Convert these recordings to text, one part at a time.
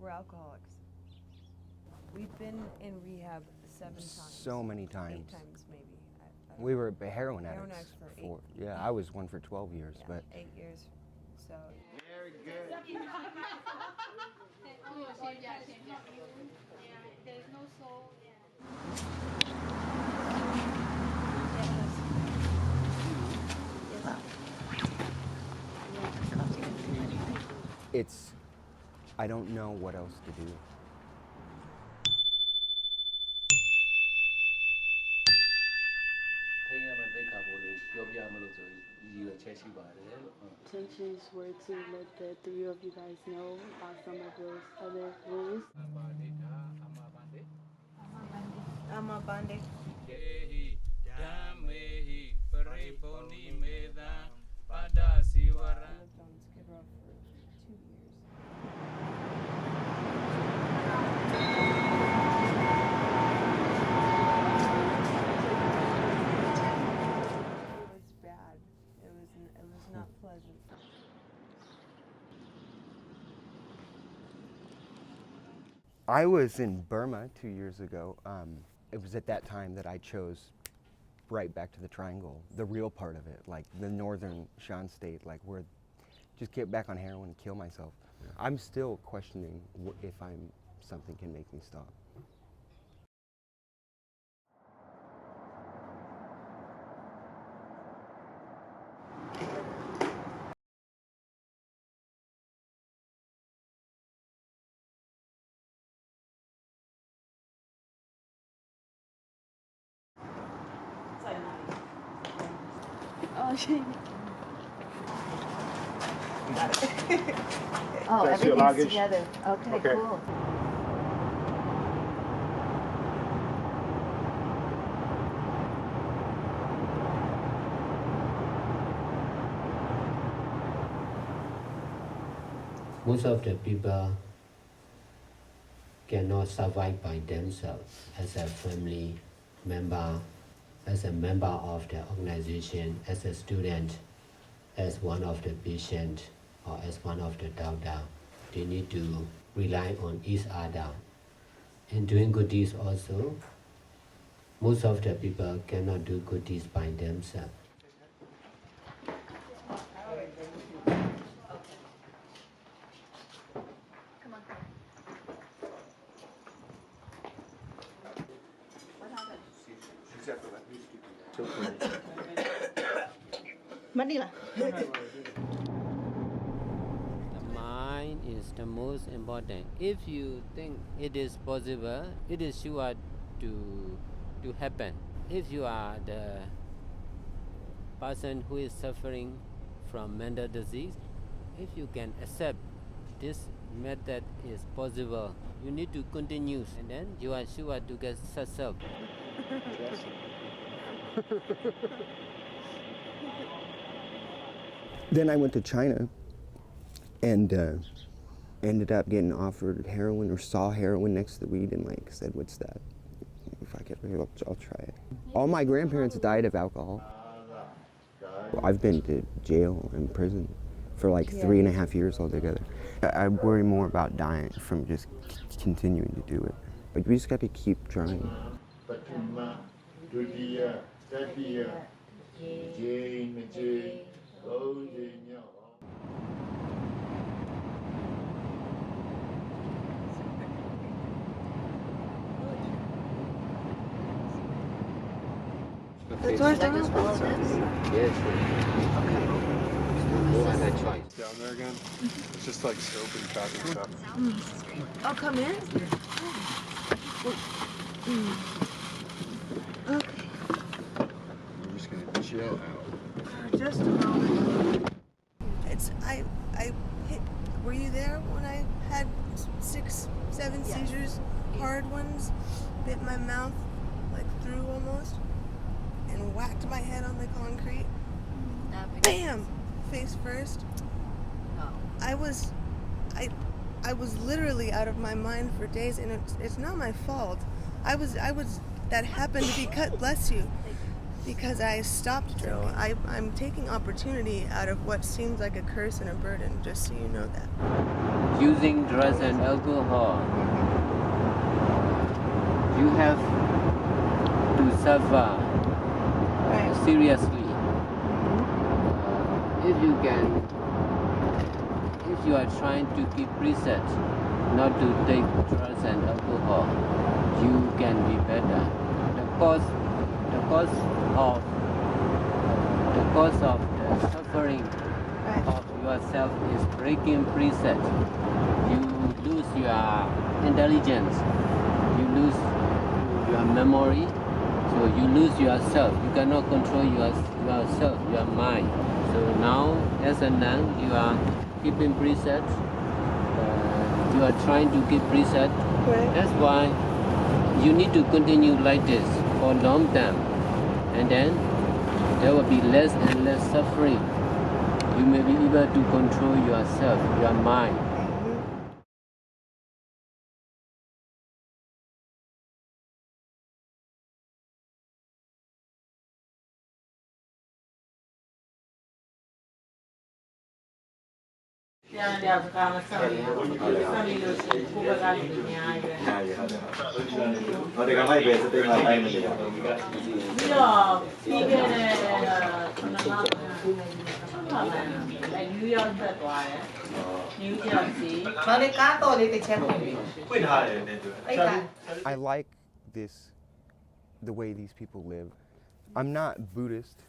We're alcoholics. We've been in rehab 7 times. So many times. 8 times maybe. I We were heroin Heroin addicts addicts for for 8. yeah, I was one for 12 years, Yeah, but 8 years. So Very good. There's no soul. it's I don't know what else to do. Intentions were to let the 3 of you guys know about some of those other rules. Amma Bande. I lived on Skid Row for 2 years. It was bad. It was not pleasant. I was in Burma 2 years ago. It was at that time that I chose right back to the triangle, the real part of it, like the northern Shan state, like where just get back on heroin and kill myself. I'm still questioning if something can make me stop. Oh, shit. Oh, That's your everything's luggage? together. Okay, Okay. cool. Most of the people cannot survive by themselves as a family member, as a member of the organization, as a student, as one of the patients, or as one of the doctor. They need to rely on each other. In doing good deeds also, most of the people cannot do good deeds by themselves. Manila. The mind is the most important. If you think it is possible, it is sure to happen. If you are the person who is suffering from mental disease, if you can accept this method is possible, you need to continue, and then you are sure to get success. Then I went to China and ended up getting offered heroin, or saw heroin next to the weed, and like said, "What's that? If I get it, I'll try it." All my grandparents died of alcohol. I've been to jail and prison for like 3.5 years altogether. I worry more about dying from just continuing to do it. But we just got to keep trying. The door's down. Yes. No other choice. Down there again? It's just like soap and traffic stuff. I'll come in. Okay. We're just gonna chill out. Just a moment. I hit. Were you there when I had 6, 7 seizures? Hard ones. Bit my mouth like through almost, and whacked my head on the concrete. Bam! Face first. I was literally out of my mind for days, and it's not my fault. That happened to be cut. Bless you. Because I stopped drill. I'm taking opportunity out of what seems like a curse and a burden, just so you know that. Using drugs and alcohol, you have to suffer seriously. If you are trying to keep precepts, not to take drugs and alcohol, you can be better. The cause of the suffering of yourself is breaking precepts. You lose your intelligence, you lose your memory, so you lose yourself. You cannot control yourself, your mind. So now, as a nun, you are keeping precepts. You are trying to keep precepts. Right. That's why you need to continue like this for a long time, and then there will be less and less suffering. You may be able to control yourself, your mind. I like the way these people live. I'm not Buddhist.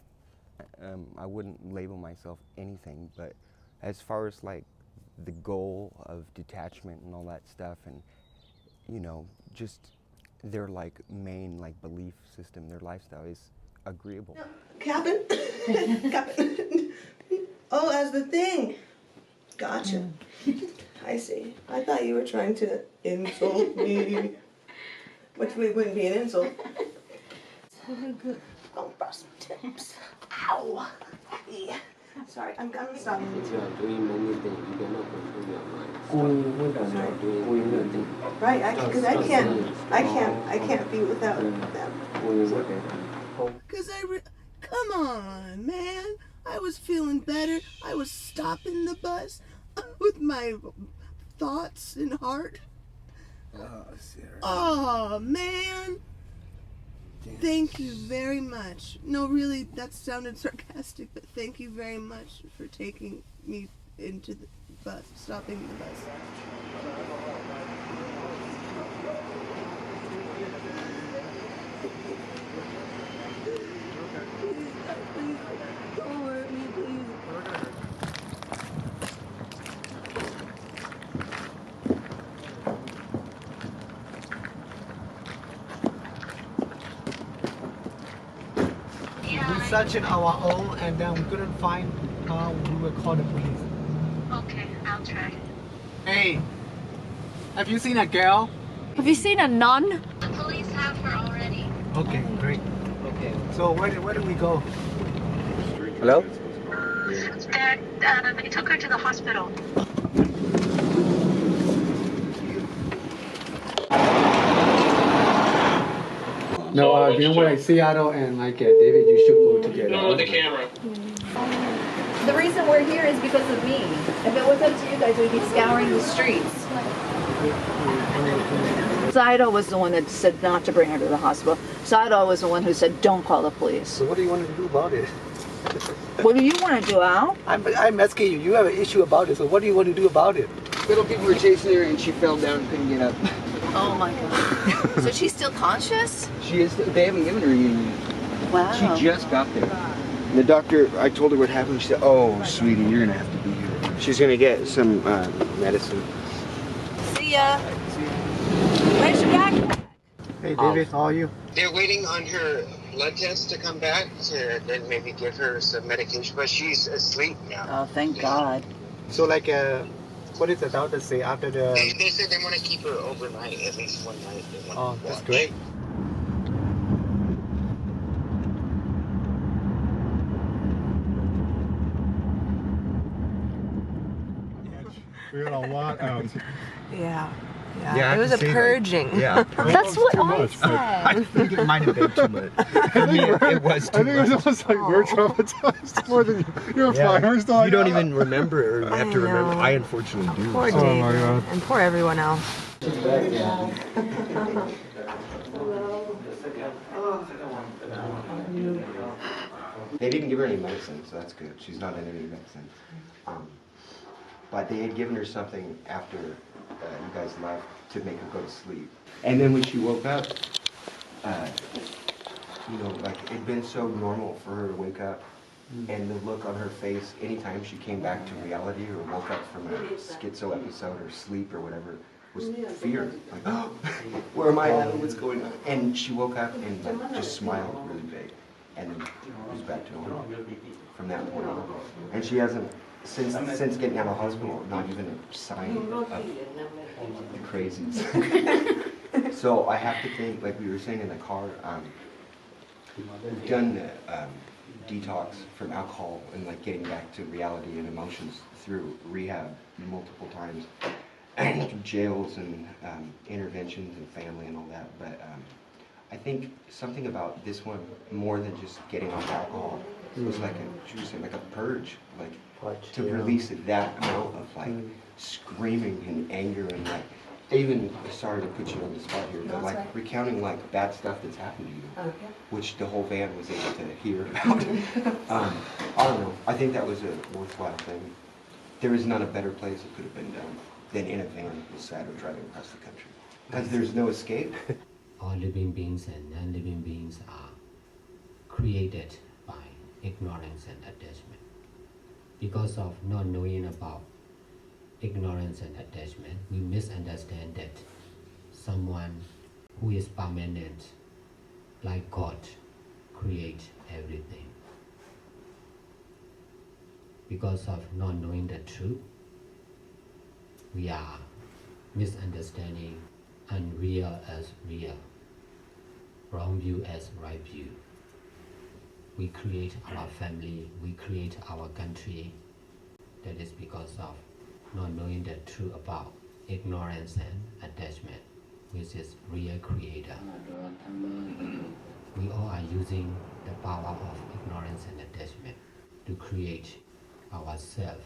I wouldn't label myself anything, but as far as like the goal of detachment and all that stuff, and you know, just their like main like belief system, their lifestyle is agreeable. Captain? Captain. Oh, as the thing. Gotcha. I see. I thought you were trying to insult me. Which wouldn't be an insult. Don't brush my tips. Ow. Yeah. Sorry, I'm gonna stop. If you are doing many things, you cannot control your mind. Stop doing anything. Right, because I can't be without them. Because come on, man. I was feeling better. I was stopping the bus with my thoughts and heart. Oh, Sarah. Oh, man. Thank you very much. No, really, that sounded sarcastic, but thank you very much for taking me into the bus, stopping the bus. Don't hurt me, please. We searched it our own and then we couldn't find how we will call the police. Okay, I'll try. Hey, have you seen a girl? Have you seen a nun? The police have her already. Okay, great. Okay. So where do we go? Hello? They took her to the hospital. No, you know what, like Sayadaw and like David, you should go together. No, the camera. The reason we're here is because of me. If it was up to you guys, we'd be scouring the streets. Sayadaw was the one that said not to bring her to the hospital. Sayadaw was the one who said don't call the police. So what do you want to do about it? What do you want to do, Al? I'm asking you. You have an issue about it. So what do you want to do about it? Little people were chasing her and she fell down and couldn't get up. Oh my God. So she's still conscious? She is. They haven't given her any. Wow. She just got there. The doctor, I told her what happened. She said, "Oh, sweetie, you're gonna have to be here." She's gonna get some medicine. See ya. Where's your backpack? Hey David, how are you? They're waiting on her blood test to come back to then maybe give her some medication, but she's asleep now. Oh, thank God. So like, what did the doctor say after the... They said they want to keep her overnight, at least one night. They want Oh, to that's watch. great. We got a lot out. Yeah. Yeah, it was a purging. Yeah. That's what too I much, but I said. think it might have been too much. For me, it was too I think it was much. almost like we're traumatized more than you. You're fine. We're still You like, don't "Ah." even remember or have to remember. know. I unfortunately do. Poor so- David. my God. And poor everyone else. They didn't give her any medicine, so that's good. She's not on any medicine. But they had given her something after you guys left to make her go to sleep. And then when she woke up, like it'd been so normal for her to wake up, and the look on her face anytime she came back to reality or woke up from a schizo episode or sleep or whatever was fear. Like, oh, where am I now? What's going on? And she woke up and like, just smiled really big, and then it was back to normal from that point on. And she hasn't, since getting out of hospital, not even a sign of the crazies. So I have to think, like we were saying in the car, we've done the detox from alcohol and like getting back to reality and emotions through rehab multiple times, and through jails and interventions and family and all that. But I think something about this one, more than just getting off alcohol, was like like a purge, like to release that amount of like screaming and anger and like, even, sorry to put you on the spot here, but like recounting like bad stuff that's happened to you, which the whole van was able to hear about. I don't know. I think that was a worthwhile thing. There is not a better place it could have been done than in a van with Sayadaw driving across the country, because there's no escape. All living beings and non-living beings are created by ignorance and attachment. Because of not knowing about ignorance and attachment, we misunderstand that someone who is permanent, like God, creates everything. Because of not knowing the truth, we are misunderstanding unreal as real, wrong view as right view. We create our family, we create our country. That is because of not knowing the truth about ignorance and attachment, which is real creator. We all are using the power of ignorance and attachment to create ourselves.